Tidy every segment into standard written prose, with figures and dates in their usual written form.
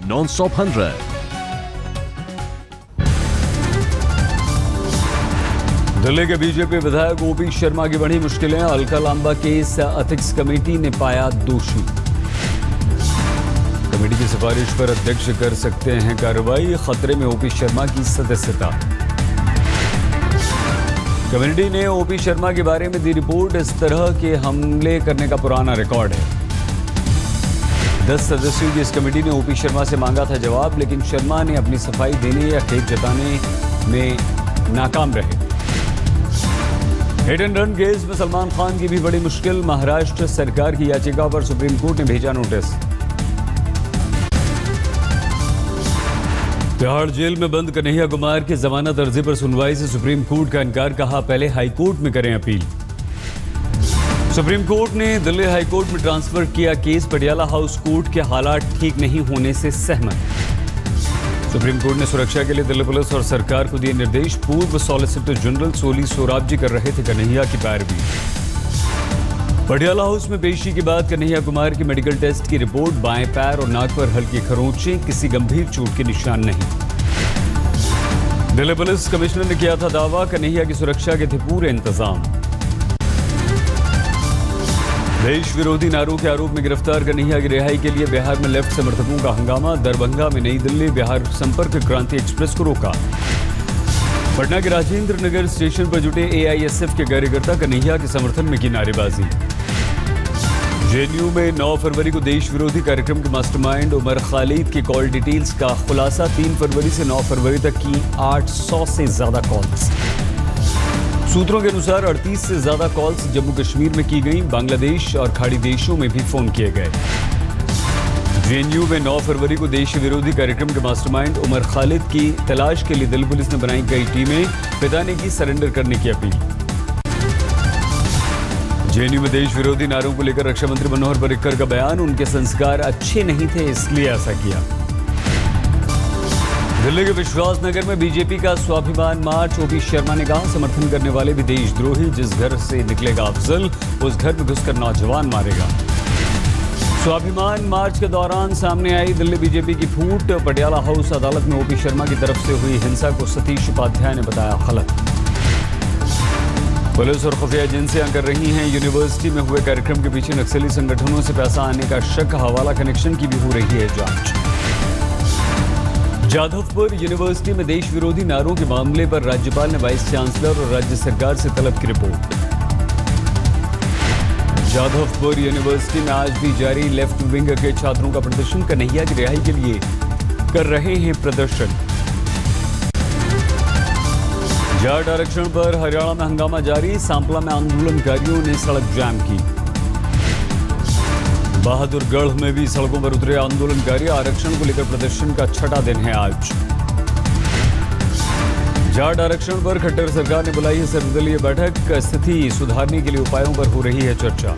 Non-stop 100। Delhi के BJP विधायक OP Sharma की बड़ी मुश्किलें। Alka Lamba case ethics committee ने पाया दोषी। कमेटी की सिफारिश पर अध्यक्ष कर सकते हैं कार्रवाई। खतरे में ओपी शर्मा की सदस्यता। कमेटी ने ओपी शर्मा के बारे में दी रिपोर्ट। इस तरह के हमले करने का पुराना रिकॉर्ड है। 10 सदस्यों की इस कमेटी ने ओपी शर्मा से मांगा था जवाब, लेकिन शर्मा ने अपनी सफाई देने या खेद जताने में नाकाम रहे। हिट एंड रन केस में सलमान खान की भी बड़ी मुश्किल। महाराष्ट्र सरकार की याचिका पर सुप्रीम कोर्ट ने भेजा नोटिस। तिहाड़ जेल में बंद कन्हैया कुमार की जमानत अर्जी पर सुनवाई से सुप्रीम कोर्ट का इनकार। कहा पहले हाई कोर्ट में करें अपील। सुप्रीम कोर्ट ने दिल्ली हाई कोर्ट में ट्रांसफर किया केस। पटियाला हाउस कोर्ट के हालात ठीक नहीं होने से सहमत। सुप्रीम कोर्ट ने सुरक्षा के लिए दिल्ली पुलिस और सरकार को दिए निर्देश। पूर्व सॉलिसिटर जनरल सोली सोराबजी कर रहे थे कन्हैया की पैरवी। पटियाला हाउस में पेशी के बाद कन्हैया कुमार की मेडिकल टेस्ट की रिपोर्ट। बाएं पैर और नाक पर हल्की खरोंचें, किसी गंभीर चोट के निशान नहीं। दिल्ली पुलिस कमिश्नर ने किया था दावा, कन्हैया की सुरक्षा के थे पूरे इंतजाम। देश विरोधी नारों के आरोप में गिरफ्तार कन्हैया की रिहाई के लिए बिहार में लेफ्ट समर्थकों का हंगामा। दरभंगा में नई दिल्ली बिहार संपर्क क्रांति एक्सप्रेस को रोका। पटना के राजेंद्र नगर स्टेशन पर जुटे एआईएसएफ के कार्यकर्ता कन्हैया के समर्थन में की नारेबाजी। जेएनयू में 9 फरवरी को देश विरोधी कार्यक्रम के मास्टरमाइंड उमर खालिद की कॉल डिटेल्स का खुलासा। 3 फरवरी से 9 फरवरी तक की 800 से ज्यादा कॉल्स। सूत्रों के अनुसार 38 से ज्यादा कॉल्स जम्मू कश्मीर में की गई। बांग्लादेश और खाड़ी देशों में भी फोन किए गए। जेएनयू में 9 फरवरी को देश विरोधी कार्यक्रम के मास्टरमाइंड उमर खालिद की तलाश के लिए दिल्ली पुलिस ने बनाई कई टीमें। पिता ने की सरेंडर करने की अपील। जेएनयू में देश विरोधी नारों को लेकर रक्षा मंत्री मनोहर पर्रिकर का बयान। उनके संस्कार अच्छे नहीं थे इसलिए ऐसा किया। दिल्ली के विश्वास नगर में बीजेपी का स्वाभिमान मार्च। ओपी शर्मा ने कहा समर्थन करने वाले भी देशद्रोही। जिस घर से निकलेगा अफजल उस घर में घुसकर नौजवान मारेगा। स्वाभिमान मार्च के दौरान सामने आई दिल्ली बीजेपी की फूट। पटियाला हाउस अदालत में ओपी शर्मा की तरफ से हुई हिंसा को सतीश उपाध्याय ने बताया गलत। पुलिस और खुफिया एजेंसियां कर रही हैं यूनिवर्सिटी में हुए कार्यक्रम के पीछे नक्सली संगठनों से पैसा आने का शक। हवाला कनेक्शन की भी हो रही है जांच। जाधवपुर यूनिवर्सिटी में देश विरोधी नारों के मामले पर राज्यपाल ने वाइस चांसलर और राज्य सरकार से तलब की रिपोर्ट। जाधवपुर यूनिवर्सिटी में आज भी जारी लेफ्ट विंग के छात्रों का प्रदर्शन। कन्हैया की रिहाई के लिए कर रहे हैं प्रदर्शन। जाट आरक्षण पर हरियाणा में हंगामा जारी। सांपला में आंदोलनकारियों ने सड़क जाम की। बहादुरगढ़ में भी सड़कों पर उतरे आंदोलनकारी। आरक्षण को लेकर प्रदर्शन का छठा दिन है आज। जाट आरक्षण पर खट्टर सरकार ने बुलाई है सर्वदलीय बैठक। स्थिति सुधारने के लिए उपायों पर हो रही है चर्चा।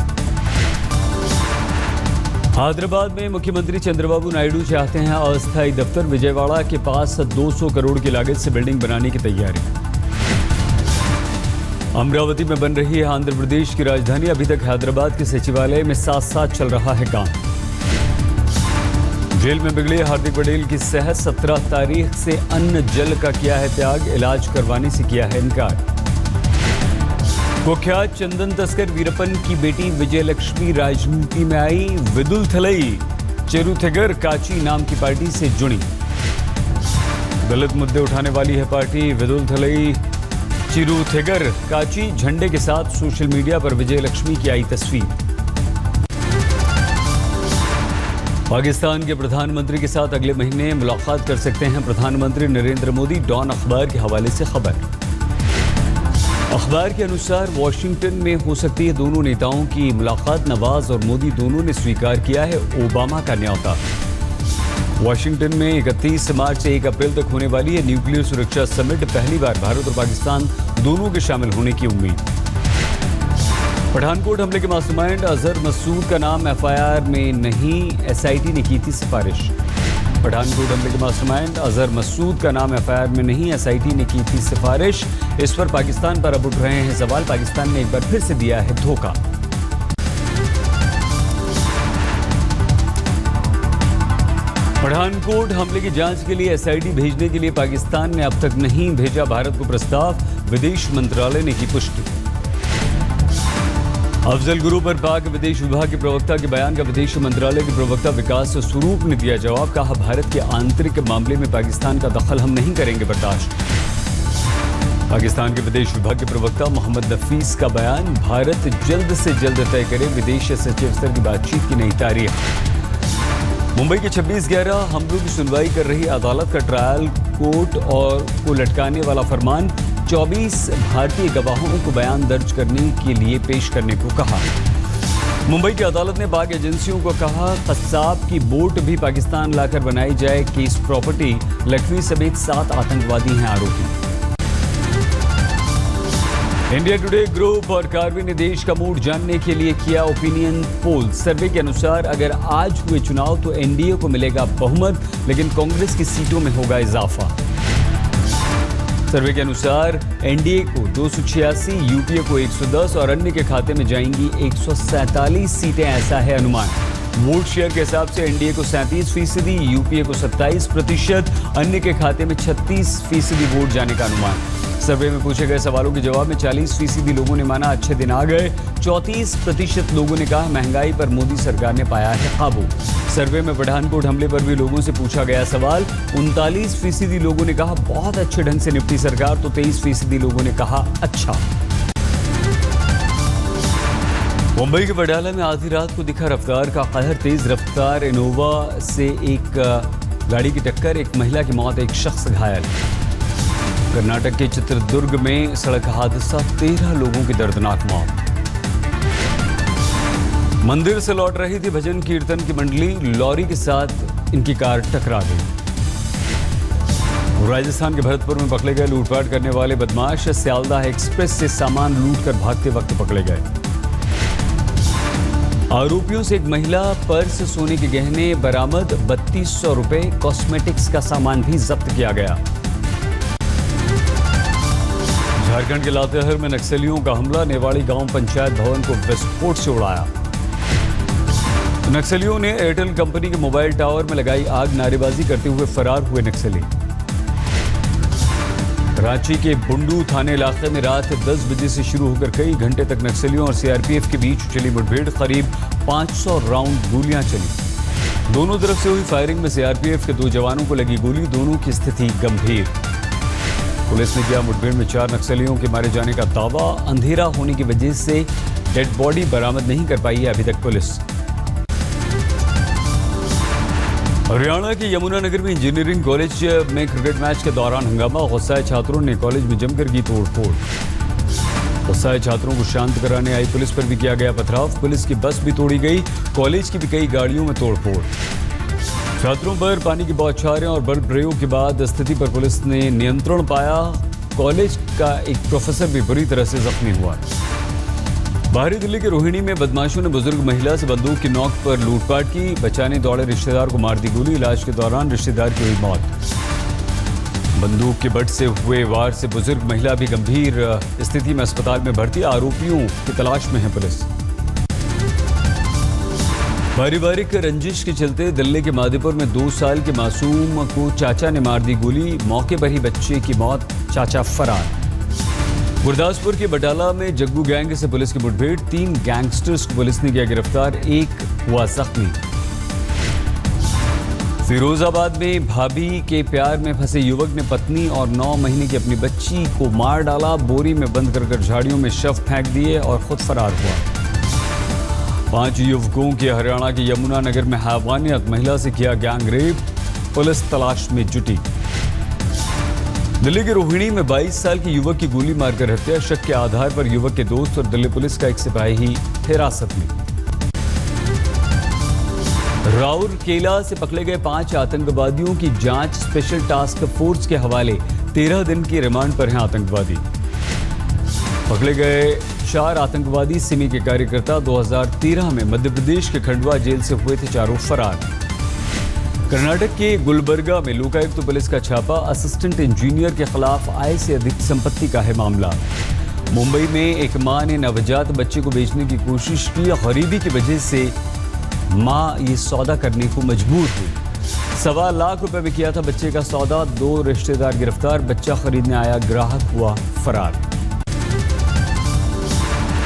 हैदराबाद में मुख्यमंत्री चंद्रबाबू नायडू चाहते हैं अस्थायी दफ्तर। विजयवाड़ा के पास 200 करोड़ की लागत से बिल्डिंग बनाने की तैयारी। अमरावती में बन रही है आंध्र प्रदेश की राजधानी। अभी तक हैदराबाद के सचिवालय में साथ साथ चल रहा है काम। जेल में बिगड़ी हार्दिक पटेल की सेहत। 17 तारीख से अन्न जल का किया है त्याग। इलाज करवाने से किया है इनकार। कुख्यात चंदन तस्कर वीरप्पन की बेटी विजयलक्ष्मी राजनीति में आई। विदुल थलई चेरुथेगर काची नाम की पार्टी से जुड़ी। दलित मुद्दे उठाने वाली है पार्टी। विदुल थलई चिरुथेगर काची झंडे के साथ सोशल मीडिया पर विजयलक्ष्मी की आई तस्वीर। पाकिस्तान के प्रधानमंत्री के साथ अगले महीने मुलाकात कर सकते हैं प्रधानमंत्री नरेंद्र मोदी। डॉन अखबार के हवाले से खबर। अखबार के अनुसार वाशिंगटन में हो सकती है दोनों नेताओं की मुलाकात। नवाज और मोदी दोनों ने स्वीकार किया है ओबामा का न्योता। वाशिंगटन में 31 मार्च से 1 अप्रैल तक होने वाली है न्यूक्लियर सुरक्षा समिट। पहली बार भारत और पाकिस्तान दोनों के शामिल होने की उम्मीद। पठानकोट हमले के मास्टरमाइंड अजहर मसूद का नाम एफआईआर में नहीं। एसआईटी ने की थी सिफारिश। पठानकोट हमले के मास्टरमाइंड अजहर मसूद का नाम एफआईआर में नहीं। एसआईटी ने की थी सिफारिश। इस पर पाकिस्तान पर अब उठ रहे हैं सवाल। पाकिस्तान ने एक बार फिर से दिया है धोखा। पठानकोट हमले की जांच के लिए एसआईटी भेजने के लिए पाकिस्तान ने अब तक नहीं भेजा भारत को प्रस्ताव, विदेश मंत्रालय ने की पुष्टि। अफजल गुरु पर पाक विदेश विभाग के प्रवक्ता के बयान का विदेश मंत्रालय के प्रवक्ता विकास स्वरूप ने दिया जवाब। कहा, भारत के आंतरिक मामले में पाकिस्तान का दखल हम नहीं करेंगे बर्दाश्त। पाकिस्तान के विदेश विभाग के प्रवक्ता मोहम्मद नफीस का बयान, भारत जल्द से जल्द तय करे विदेश सचिव स्तर की बातचीत की नई तारीख। मुंबई के 26/11 हमलों की सुनवाई कर रही अदालत का ट्रायल कोर्ट और को लटकाने वाला फरमान, 24 भारतीय गवाहों को बयान दर्ज करने के लिए पेश करने को कहा। मुंबई की अदालत ने पाक एजेंसियों को कहा, कस्साब की बोट भी पाकिस्तान लाकर बनाई जाए केस प्रॉपर्टी। लखवी समेत 7 आतंकवादी हैं आरोपी। इंडिया टुडे ग्रुप और कार्बी ने देश का मूड जानने के लिए किया ओपिनियन पोल। सर्वे के अनुसार अगर आज हुए चुनाव तो एनडीए को मिलेगा बहुमत, लेकिन कांग्रेस की सीटों में होगा इजाफा। सर्वे के अनुसार एनडीए को 286, यूपीए को 110 और अन्य के खाते में जाएंगी 147 सीटें, ऐसा है अनुमान। वोट शेयर के हिसाब से एनडीए को 37%, यूपीए को 27%, अन्य के खाते में 36% वोट जाने का अनुमान। सर्वे में पूछे गए सवालों के जवाब में 40% लोगों ने माना अच्छे दिन आ गए, 34% लोगों ने कहा महंगाई पर मोदी सरकार ने पाया है काबू। सर्वे में पठानकोट हमले पर भी लोगों से पूछा गया सवाल, 39% लोगों ने कहा बहुत अच्छे ढंग से निपटी सरकार, तो 23% लोगों ने कहा अच्छा। मुंबई के बडाला में आधी रात को दिखा रफ्तार का कहर। तेज रफ्तार इनोवा से एक गाड़ी की टक्कर, एक महिला की मौत, एक शख्स घायल। कर्नाटक के चित्रदुर्ग में सड़क हादसा, 13 लोगों की दर्दनाक मौत। मंदिर से लौट रही थी भजन कीर्तन की मंडली, लॉरी के साथ इनकी कार टकरा गई। राजस्थान के भरतपुर में पकड़े गए लूटपाट करने वाले बदमाश, सियालदाह एक्सप्रेस से सामान लूटकर भागते वक्त पकड़े गए। आरोपियों से एक महिला पर्स, सोने के गहने बरामद, 3200 रुपए, कॉस्मेटिक्स का सामान भी जब्त किया गया। झारखंड के लातेहार में नक्सलियों का हमला, नेवाड़ी गांव पंचायत भवन को विस्फोट से उड़ाया। नक्सलियों ने एयरटेल कंपनी के मोबाइल टावर में लगाई आग, नारेबाजी करते हुए फरार हुए नक्सली। रांची के बुंडू थाने इलाके में रात 10 बजे से शुरू होकर कई घंटे तक नक्सलियों और सीआरपीएफ के बीच चली मुठभेड़, करीब 500 राउंड गोलियां चली। दोनों तरफ से हुई फायरिंग में सीआरपीएफ के 2 जवानों को लगी गोली, दोनों की स्थिति गंभीर। पुलिस ने किया मुठभेड़ में 4 नक्सलियों के मारे जाने का दावा। अंधेरा होने की वजह से डेड बॉडी बरामद नहीं कर पाई है अभी तक पुलिस। हरियाणा के यमुनानगर में इंजीनियरिंग कॉलेज में क्रिकेट मैच के दौरान हंगामा, गुस्साए छात्रों ने कॉलेज में जमकर की तोड़फोड़। गुस्साए छात्रों को शांत कराने आई पुलिस पर भी किया गया पथराव, पुलिस की बस भी तोड़ी गई, कॉलेज की भी कई गाड़ियों में तोड़फोड़। छात्रों पर पानी की बौछारें और बल प्रयोग के बाद स्थिति पर पुलिस ने नियंत्रण पाया। कॉलेज का एक प्रोफेसर भी बुरी तरह से जख्मी हुआ। बाहरी दिल्ली के रोहिणी में बदमाशों ने बुजुर्ग महिला से बंदूक की नोक पर लूटपाट की, बचाने दौड़े रिश्तेदार को मार दी गोली, इलाज के दौरान रिश्तेदार की हुई मौत। बंदूक के बट से हुए वार से बुजुर्ग महिला भी गंभीर स्थिति में अस्पताल में भर्ती, आरोपियों की तलाश में है पुलिस। पारिवारिक रंजिश के चलते दिल्ली के मादेपुर में 2 साल के मासूम को चाचा ने मार दी गोली, मौके पर ही बच्चे की मौत, चाचा फरार। गुरदासपुर के बटाला में जग्गू गैंग से पुलिस की मुठभेड़, 3 गैंगस्टर्स को पुलिस ने किया गिरफ्तार, एक हुआ जख्मी। फिरोजाबाद में भाभी के प्यार में फंसे युवक ने पत्नी और 9 महीने की अपनी बच्ची को मार डाला, बोरी में बंद कर झाड़ियों में शव फेंक दिए और खुद फरार हुआ। 5 युवकों की हरियाणा के यमुनानगर में हैवानियत, महिला से किया गैंग रेप, पुलिस तलाश में जुटी। दिल्ली के रोहिणी में 22 साल के युवक की गोली मारकर हत्या, शक के आधार पर युवक के दोस्त और दिल्ली पुलिस का एक सिपाही हिरासत में। राउरकेला से पकड़े गए 5 आतंकवादियों की जांच स्पेशल टास्क फोर्स के हवाले, 13 दिन की रिमांड पर हैं आतंकवादी। पकड़े गए 4 आतंकवादी सिमी के कार्यकर्ता 2013 में मध्य प्रदेश के खंडवा जेल से हुए थे, चारों फरार। कर्नाटक के गुलबर्गा में लोकायुक्त पुलिस का छापा, असिस्टेंट इंजीनियर के खिलाफ आय से अधिक संपत्ति का है मामला। मुंबई में एक मां ने नवजात बच्चे को बेचने की कोशिश की, गरीबी की वजह से मां ये सौदा करने को मजबूर हुई। 1.25 लाख रुपए में किया था बच्चे का सौदा, 2 रिश्तेदार गिरफ्तार, बच्चा खरीदने आया ग्राहक हुआ फरार।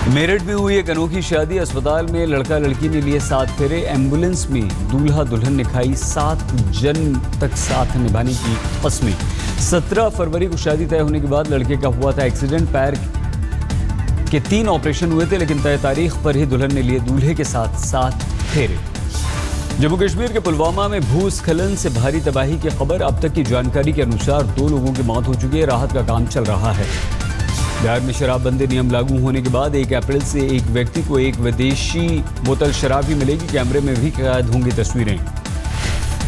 मेरठ में हुई एक अनोखी शादी, अस्पताल में लड़का लड़की ने लिए 7 फेरे, एम्बुलेंस में दूल्हा दुल्हन ने खाई 7 जन्म तक साथ निभाने की कसमें। 17 फरवरी को शादी तय होने के बाद लड़के का हुआ था एक्सीडेंट, पैर के 3 ऑपरेशन हुए थे, लेकिन तय तारीख पर ही दुल्हन ने लिए दूल्हे के साथ 7 फेरे। जम्मू कश्मीर के पुलवामा में भूस्खलन से भारी तबाही की खबर, अब तक की जानकारी के अनुसार 2 लोगों की मौत हो चुकी है, राहत का काम चल रहा है। बिहार में शराबबंदी नियम लागू होने के बाद 1 अप्रैल से एक व्यक्ति को 1 विदेशी बोतल शराब भी मिलेगी, कैमरे में भी कैद होंगी तस्वीरें।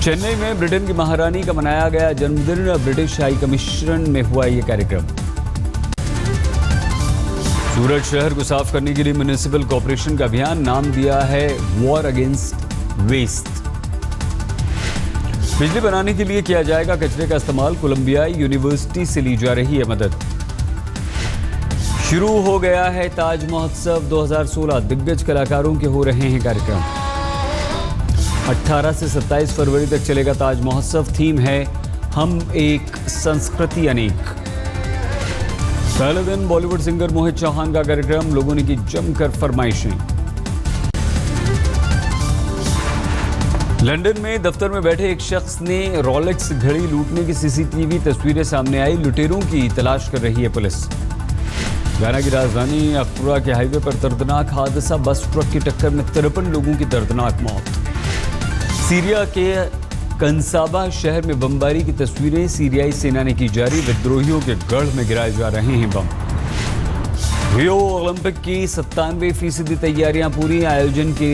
चेन्नई में ब्रिटेन की महारानी का मनाया गया जन्मदिन, ब्रिटिश हाई कमीशन में हुआ यह कार्यक्रम। सूरत शहर को साफ करने के लिए म्युनिसिपल कॉर्पोरेशन का अभियान, नाम दिया है वॉर अगेंस्ट वेस्ट। बिजली बनाने के लिए किया जाएगा कचरे का इस्तेमाल, कोलंबियाई यूनिवर्सिटी से ली जा रही है मदद। शुरू हो गया है ताज महोत्सव 2016, दिग्गज कलाकारों के हो रहे हैं कार्यक्रम। 18 से 27 फरवरी तक चलेगा ताज महोत्सव, थीम है हम एक संस्कृति अनेक। पहले दिन बॉलीवुड सिंगर मोहित चौहान का कार्यक्रम, लोगों ने की जमकर फरमाइशें। लंदन में दफ्तर में बैठे एक शख्स ने रोलेक्स घड़ी लूटने की सीसीटीवी तस्वीरें सामने आई, लुटेरों की तलाश कर रही है पुलिस। घाना की राजधानी अखतुरा के हाईवे पर दर्दनाक हादसा, बस ट्रक की टक्कर में 53 लोगों की दर्दनाक मौत। सीरिया के कंसाबा शहर में बमबारी की तस्वीरें सीरियाई सेना ने की जारी, विद्रोहियों के गढ़ में गिराए जा रहे हैं बम। रियो ओलंपिक की 97% तैयारियां पूरी, आयोजन के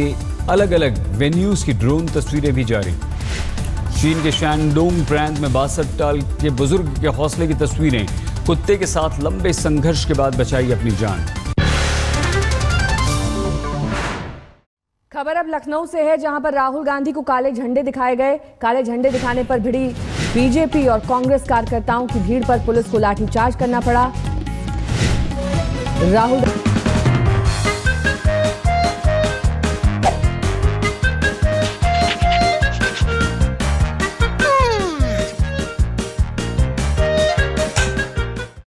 अलग अलग वेन्यूज की ड्रोन तस्वीरें भी जारी। चीन के शैनडोंग प्रांत में 62 साल के बुजुर्ग के हौसले की तस्वीरें, कुत्ते के साथ लंबे संघर्ष के बाद बचाई अपनी जान। खबर अब लखनऊ से है, जहां पर राहुल गांधी को काले झंडे दिखाए गए। काले झंडे दिखाने पर भिड़ी बीजेपी और कांग्रेस कार्यकर्ताओं की भीड़ पर पुलिस को लाठीचार्ज करना पड़ा। राहुल